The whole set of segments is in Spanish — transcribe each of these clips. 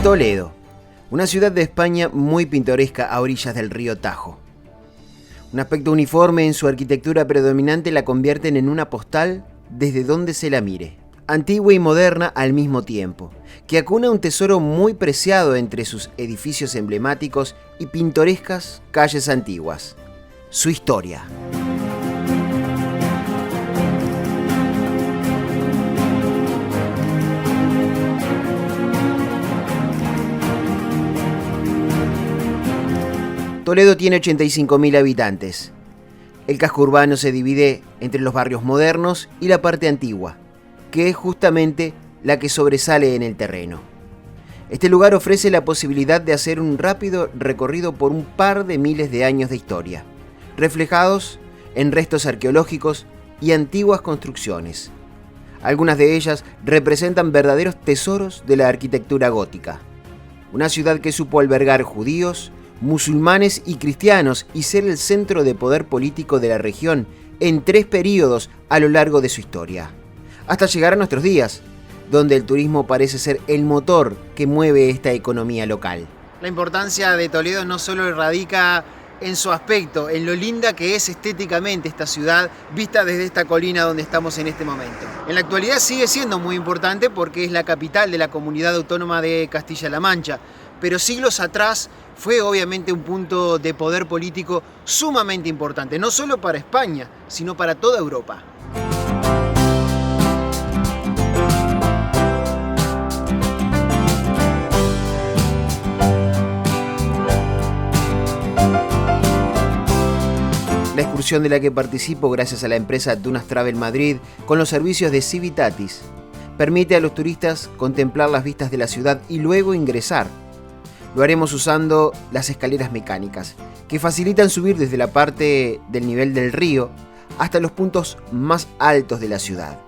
Toledo, una ciudad de España muy pintoresca a orillas del río Tajo. Un aspecto uniforme en su arquitectura predominante la convierten en una postal desde donde se la mire. Antigua y moderna al mismo tiempo, que acuna un tesoro muy preciado entre sus edificios emblemáticos y pintorescas calles antiguas: su historia. Toledo tiene 85.000 habitantes. El casco urbano se divide entre los barrios modernos y la parte antigua, que es justamente la que sobresale en el terreno. Este lugar ofrece la posibilidad de hacer un rápido recorrido por un par de miles de años de historia, reflejados en restos arqueológicos y antiguas construcciones. Algunas de ellas representan verdaderos tesoros de la arquitectura gótica. Una ciudad que supo albergar judíos, musulmanes y cristianos y ser el centro de poder político de la región en 3 períodos a lo largo de su historia, hasta llegar a nuestros días, donde el turismo parece ser el motor que mueve esta economía local. La importancia de Toledo no solo radica en su aspecto, en lo linda que es estéticamente esta ciudad vista desde esta colina donde estamos en este momento. En la actualidad sigue siendo muy importante porque es la capital de la comunidad autónoma de Castilla-La Mancha, pero siglos atrás fue obviamente un punto de poder político sumamente importante, no solo para España, sino para toda Europa. La excursión de la que participo gracias a la empresa Dunas Travel Madrid con los servicios de Civitatis permite a los turistas contemplar las vistas de la ciudad y luego ingresar. Lo haremos usando las escaleras mecánicas, que facilitan subir desde la parte del nivel del río hasta los puntos más altos de la ciudad.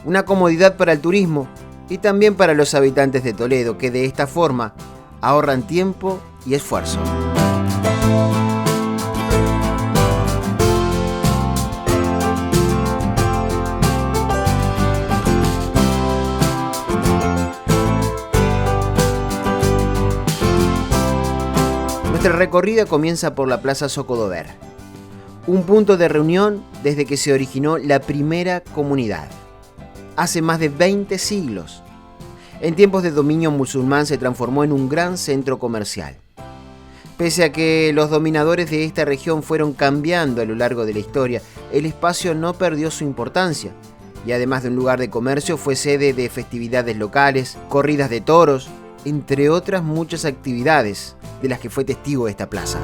Una comodidad para el turismo y también para los habitantes de Toledo, que de esta forma ahorran tiempo y esfuerzo. Nuestra recorrida comienza por la Plaza Zocodover, un punto de reunión desde que se originó la primera comunidad, hace más de 20 siglos. En tiempos de dominio musulmán se transformó en un gran centro comercial. Pese a que los dominadores de esta región fueron cambiando a lo largo de la historia, el espacio no perdió su importancia, y además de un lugar de comercio fue sede de festividades locales, corridas de toros, entre otras muchas actividades de las que fue testigo esta plaza.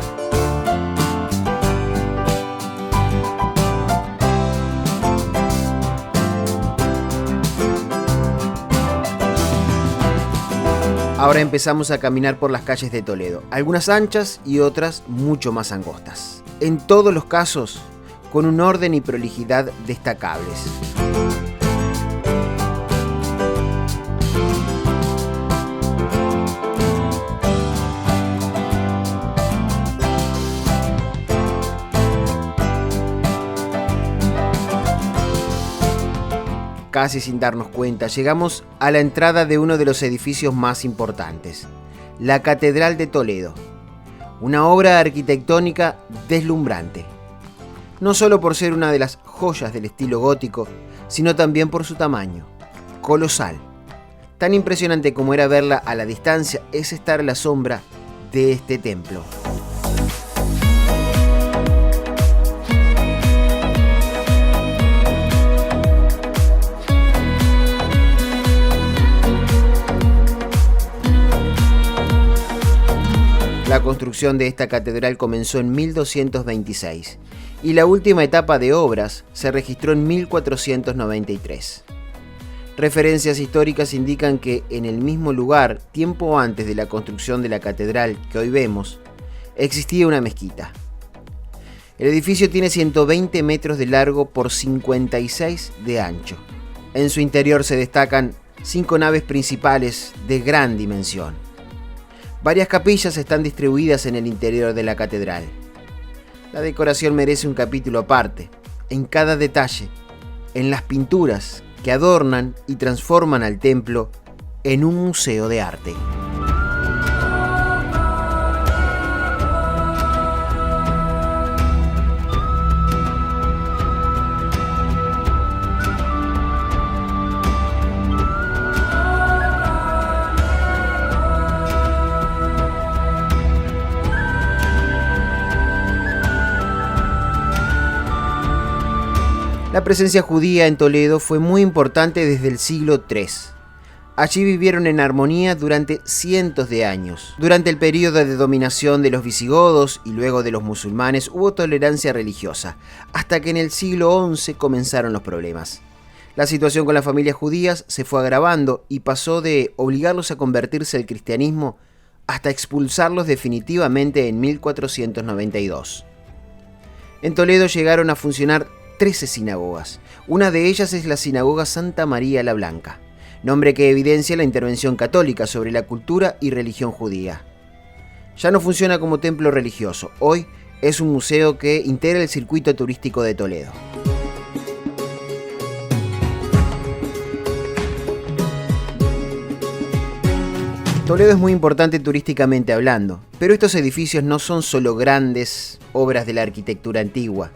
Ahora empezamos a caminar por las calles de Toledo, algunas anchas y otras mucho más angostas. En todos los casos, con un orden y prolijidad destacables. Casi sin darnos cuenta, llegamos a la entrada de uno de los edificios más importantes, la Catedral de Toledo, una obra arquitectónica deslumbrante, no solo por ser una de las joyas del estilo gótico, sino también por su tamaño, colosal. Tan impresionante como era verla a la distancia es estar a la sombra de este templo. La construcción de esta catedral comenzó en 1226 y la última etapa de obras se registró en 1493. Referencias históricas indican que en el mismo lugar, tiempo antes de la construcción de la catedral que hoy vemos, existía una mezquita. El edificio tiene 120 metros de largo por 56 de ancho. En su interior se destacan 5 naves principales de gran dimensión. Varias capillas están distribuidas en el interior de la catedral. La decoración merece un capítulo aparte, en cada detalle, en las pinturas que adornan y transforman al templo en un museo de arte. La presencia judía en Toledo fue muy importante desde el siglo III. Allí vivieron en armonía durante cientos de años. Durante el periodo de dominación de los visigodos y luego de los musulmanes hubo tolerancia religiosa, hasta que en el siglo XI comenzaron los problemas. La situación con las familias judías se fue agravando y pasó de obligarlos a convertirse al cristianismo hasta expulsarlos definitivamente en 1492. En Toledo llegaron a funcionar 13 sinagogas. Una de ellas es la Sinagoga Santa María la Blanca, nombre que evidencia la intervención católica sobre la cultura y religión judía. Ya no funciona como templo religioso, hoy es un museo que integra el circuito turístico de Toledo. Toledo es muy importante turísticamente hablando, pero estos edificios no son solo grandes obras de la arquitectura antigua.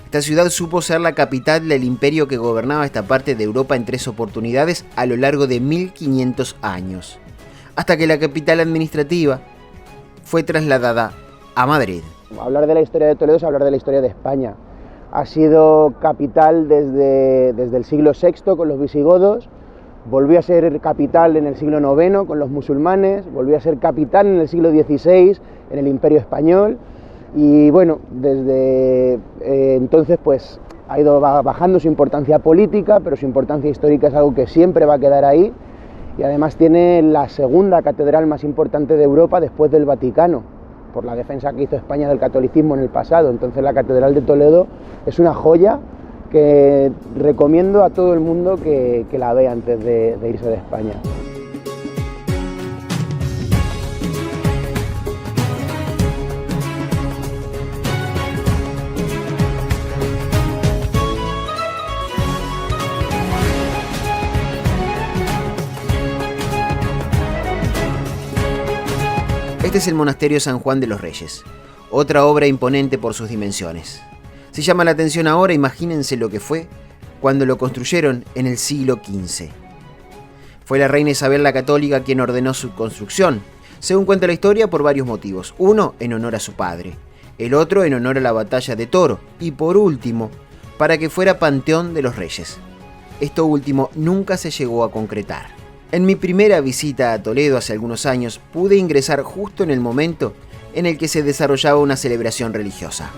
Esta ciudad supo ser la capital del imperio que gobernaba esta parte de Europa en 3 oportunidades a lo largo de 1500 años, hasta que la capital administrativa fue trasladada a Madrid. Hablar de la historia de Toledo es hablar de la historia de España. Ha sido capital desde el siglo VI con los visigodos, volvió a ser capital en el siglo IX con los musulmanes, volvió a ser capital en el siglo XVI en el Imperio Español. Y bueno, desde entonces pues ha ido bajando su importancia política, pero su importancia histórica es algo que siempre va a quedar ahí, y además tiene la segunda catedral más importante de Europa después del Vaticano, por la defensa que hizo España del catolicismo en el pasado. Entonces la Catedral de Toledo es una joya que recomiendo a todo el mundo que la vea antes de irse de España. Este es el Monasterio San Juan de los Reyes, otra obra imponente por sus dimensiones. Si llama la atención ahora, imagínense lo que fue cuando lo construyeron en el siglo XV. Fue la reina Isabel la Católica quien ordenó su construcción, según cuenta la historia, por varios motivos. Uno, en honor a su padre, el otro en honor a la batalla de Toro, y por último, para que fuera panteón de los reyes. Esto último nunca se llegó a concretar. En mi primera visita a Toledo hace algunos años, pude ingresar justo en el momento en el que se desarrollaba una celebración religiosa.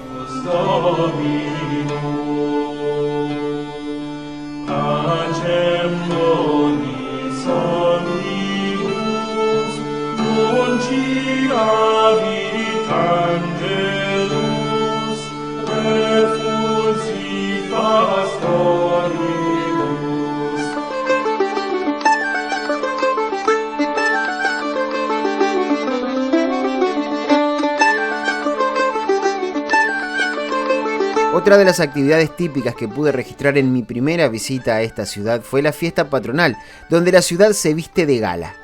Otra de las actividades típicas que pude registrar en mi primera visita a esta ciudad fue la fiesta patronal, donde la ciudad se viste de gala.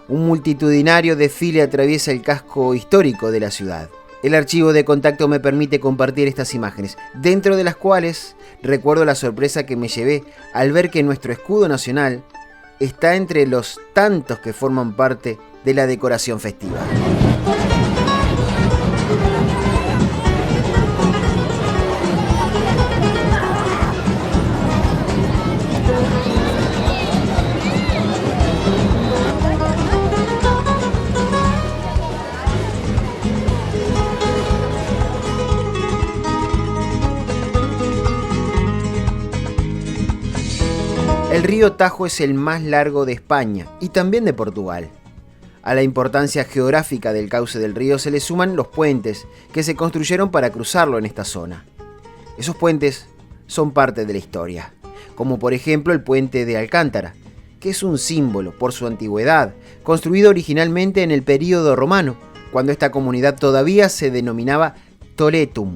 Un multitudinario desfile atraviesa el casco histórico de la ciudad. El archivo de contacto me permite compartir estas imágenes, dentro de las cuales recuerdo la sorpresa que me llevé al ver que nuestro escudo nacional está entre los tantos que forman parte de la decoración festiva. El río Tajo es el más largo de España y también de Portugal. A la importancia geográfica del cauce del río se le suman los puentes que se construyeron para cruzarlo en esta zona. Esos puentes son parte de la historia, como por ejemplo el puente de Alcántara, que es un símbolo por su antigüedad, construido originalmente en el período romano, cuando esta comunidad todavía se denominaba Toletum,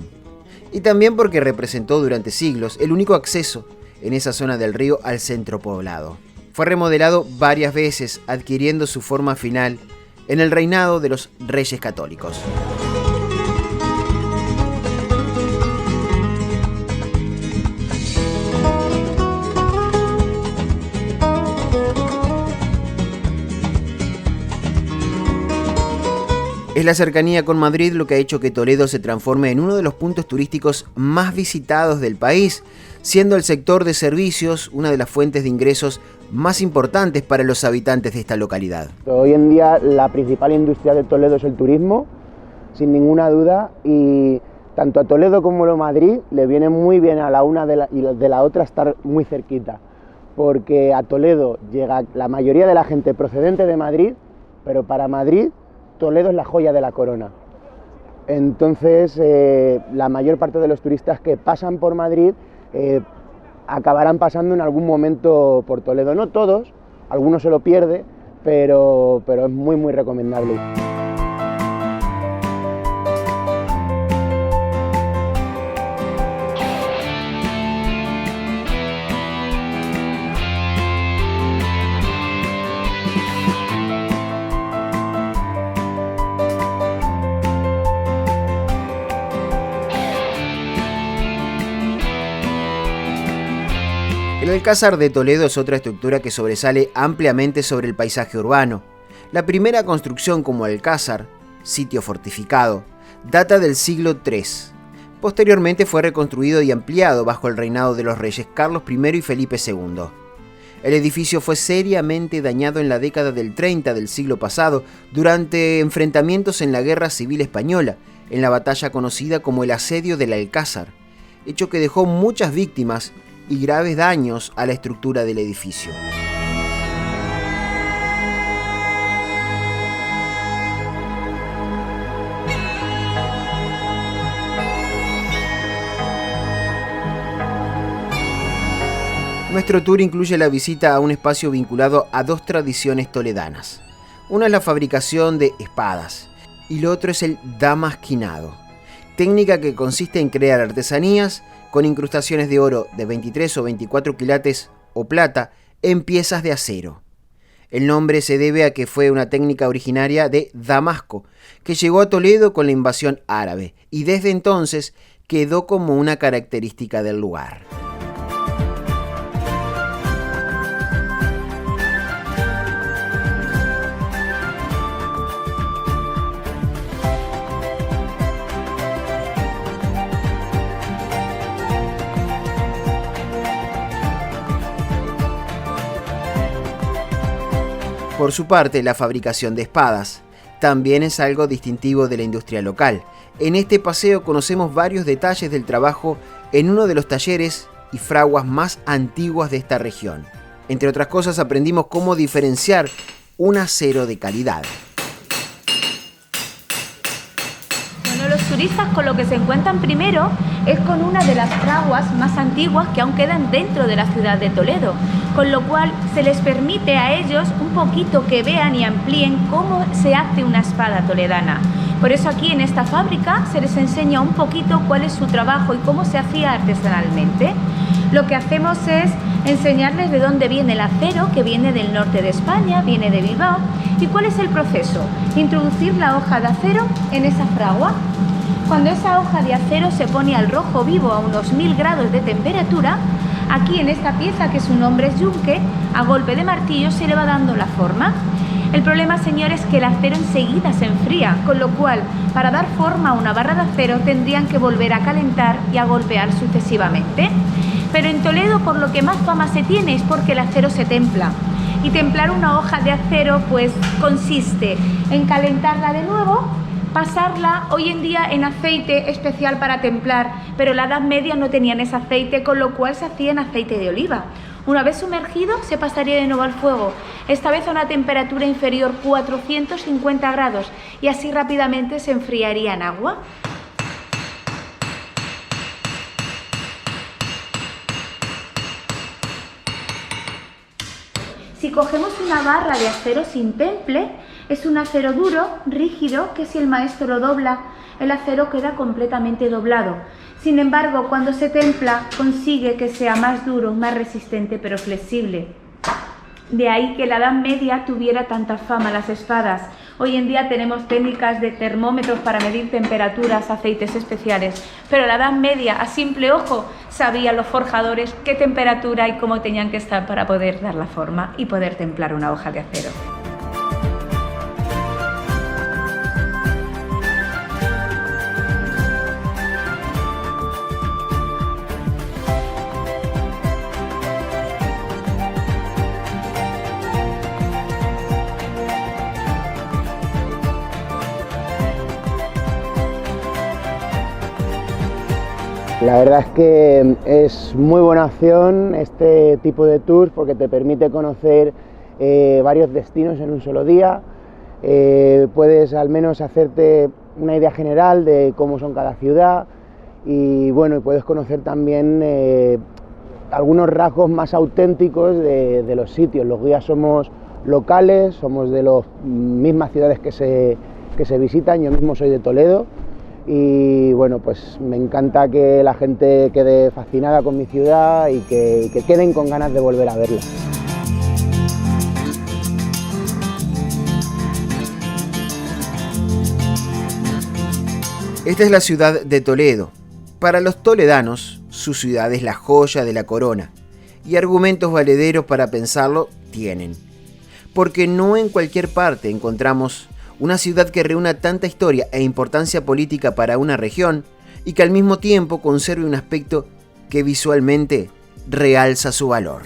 y también porque representó durante siglos el único acceso en esa zona del río al centro poblado. Fue remodelado varias veces, adquiriendo su forma final en el reinado de los Reyes Católicos. Es la cercanía con Madrid lo que ha hecho que Toledo se transforme en uno de los puntos turísticos más visitados del país, siendo el sector de servicios una de las fuentes de ingresos más importantes para los habitantes de esta localidad. Hoy en día la principal industria de Toledo es el turismo, sin ninguna duda, y tanto a Toledo como a Madrid le viene muy bien a la una y de la otra estar muy cerquita, porque a Toledo llega la mayoría de la gente procedente de Madrid, pero para Madrid Toledo es la joya de la corona. Entonces, la mayor parte de los turistas que pasan por Madrid acabarán pasando en algún momento por Toledo. No todos, algunos se lo pierde, pero es muy, muy recomendable. El Alcázar de Toledo es otra estructura que sobresale ampliamente sobre el paisaje urbano. La primera construcción como alcázar, sitio fortificado, data del siglo III. Posteriormente fue reconstruido y ampliado bajo el reinado de los reyes Carlos I y Felipe II. El edificio fue seriamente dañado en la década del 30 del siglo pasado durante enfrentamientos en la Guerra Civil Española, en la batalla conocida como el Asedio del Alcázar, hecho que dejó muchas víctimas y graves daños a la estructura del edificio. Nuestro tour incluye la visita a un espacio vinculado a dos tradiciones toledanas. Una es la fabricación de espadas y lo otro es el damasquinado, técnica que consiste en crear artesanías con incrustaciones de oro de 23 o 24 quilates o plata en piezas de acero. El nombre se debe a que fue una técnica originaria de Damasco, que llegó a Toledo con la invasión árabe y desde entonces quedó como una característica del lugar. Por su parte, la fabricación de espadas también es algo distintivo de la industria local. En este paseo conocemos varios detalles del trabajo en uno de los talleres y fraguas más antiguas de esta región. Entre otras cosas, aprendimos cómo diferenciar un acero de calidad. Bueno, los turistas con lo que se encuentran primero es con una de las fraguas más antiguas que aún quedan dentro de la ciudad de Toledo, con lo cual se les permite a ellos un poquito que vean y amplíen cómo se hace una espada toledana. Por eso aquí en esta fábrica se les enseña un poquito cuál es su trabajo y cómo se hacía artesanalmente. Lo que hacemos es enseñarles de dónde viene el acero, que viene del norte de España, viene de Bilbao, y cuál es el proceso. Introducir la hoja de acero en esa fragua. Cuando esa hoja de acero se pone al rojo vivo a unos 1000 grados de temperatura, aquí en esta pieza, que su nombre es yunque, a golpe de martillo se le va dando la forma. El problema, señores, es que el acero enseguida se enfría, con lo cual, para dar forma a una barra de acero tendrían que volver a calentar y a golpear sucesivamente. Pero en Toledo, por lo que más fama se tiene, es porque el acero se templa. Y templar una hoja de acero, pues, consiste en calentarla de nuevo, pasarla hoy en día en aceite especial para templar, pero en la Edad Media no tenían ese aceite, con lo cual se hacía en aceite de oliva. Una vez sumergido, se pasaría de nuevo al fuego, esta vez a una temperatura inferior 450 grados, y así rápidamente se enfriaría en agua. Si cogemos una barra de acero sin temple, es un acero duro, rígido, que si el maestro lo dobla, el acero queda completamente doblado. Sin embargo, cuando se templa, consigue que sea más duro, más resistente, pero flexible. De ahí que en la Edad Media tuviera tanta fama las espadas. Hoy en día tenemos técnicas de termómetros para medir temperaturas, aceites especiales, pero en la Edad Media, a simple ojo, sabían los forjadores qué temperatura y cómo tenían que estar para poder dar la forma y poder templar una hoja de acero. La verdad es que es muy buena opción este tipo de tours porque te permite conocer varios destinos en un solo día. Puedes al menos hacerte una idea general de cómo son cada ciudad y bueno, y puedes conocer también algunos rasgos más auténticos de los sitios. Los guías somos locales, somos de las mismas ciudades que se visitan. Yo mismo soy de Toledo y bueno, pues me encanta que la gente quede fascinada con mi ciudad y que queden con ganas de volver a verla. Esta es la ciudad de Toledo. Para los toledanos, su ciudad es la joya de la corona, y argumentos valederos para pensarlo tienen. Porque no en cualquier parte encontramos una ciudad que reúna tanta historia e importancia política para una región y que al mismo tiempo conserve un aspecto que visualmente realza su valor.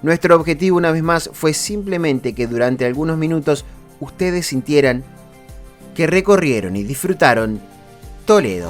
Nuestro objetivo una vez más fue simplemente que durante algunos minutos ustedes sintieran que recorrieron y disfrutaron Toledo.